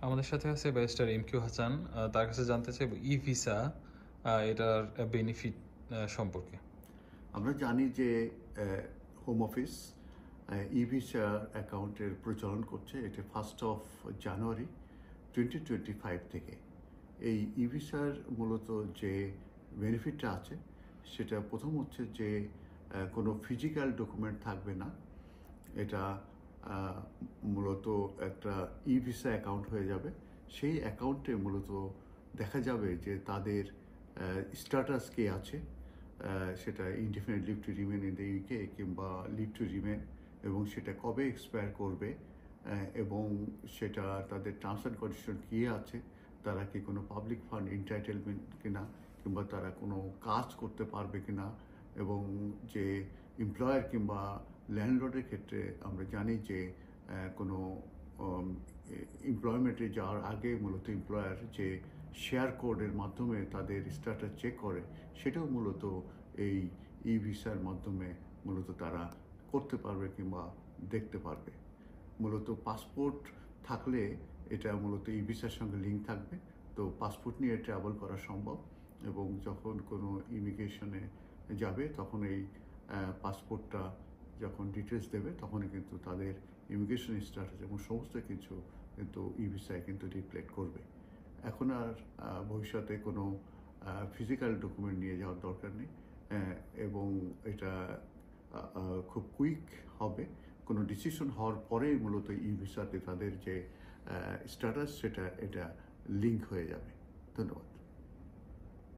আমাদের সাথে আছে ব্যারিস্টার এমকিউ হাসান। তার কাছে জানতে চাইব ই ভিসা এটার বেনিফিট সম্পর্কে। আমরা জানি যে হোম অফিস ই ভিসা অ্যাকাউন্টের প্রচলন করছে। এটা 1 জানুয়ারি 2025 থেকে। এই ই ভিসার মূলত যে বেনিফিটটা আছে সেটা প্রথম হচ্ছে যে কোনো ফিজিক্যাল ডকুমেন্ট থাকবে না। এটা মূলত একটা ই ভিসা অ্যাকাউন্ট হয়ে যাবে। সেই অ্যাকাউন্টে মূলত দেখা যাবে যে তাদের স্ট্যাটাস কে আছে, সেটা indefinite leave to remain in the UK কিংবা লিভ টু রিমেন, এবং সেটা কবে এক্সপায়ার করবে, এবং সেটা তাদের টার্মস অ্যান্ড কন্ডিশন কী আছে, তারা কি কোনো পাবলিক ফান্ড এন্টাইটেলমেন্ট কিনা, কিংবা তারা কোনো কাজ করতে পারবে কিনা, এবং যে এমপ্লয়ার কিংবা ল্যান্ডলর্ডের ক্ষেত্রে আমরা জানি যে কোনো এমপ্লয়মেন্টে যাওয়ার আগে মূলত এমপ্লয়ার যে শেয়ার কোডের মাধ্যমে তাদের স্ট্যাটাস চেক করে, সেটাও মূলত এই ই ভিসার মাধ্যমে মূলত তারা করতে পারবে কিংবা দেখতে পারবে। মূলত পাসপোর্ট থাকলে এটা মূলত ই ভিসার সঙ্গে লিঙ্ক থাকবে, তো পাসপোর্ট নিয়ে ট্রাভেল করা সম্ভব, এবং যখন কোনো ইমিগ্রেশনে যাবে তখন এই পাসপোর্টটা যখন ডিটেলস দেবে তখনই কিন্তু তাদের ইমিগ্রেশন স্ট্যাটাস এবং সমস্ত কিছু কিন্তু ই ভিসায় কিন্তু রিফ্লেক্ট করবে। এখন আর ভবিষ্যতে কোনো ফিজিক্যাল ডকুমেন্ট নিয়ে যাওয়ার দরকার নেই, এবং এটা খুব কুইক হবে। কোনো ডিসিশন হওয়ার পরেই মূলত ই ভিসাতে তাদের যে স্ট্যাটাস সেটা লিঙ্ক হয়ে যাবে। ধন্যবাদ।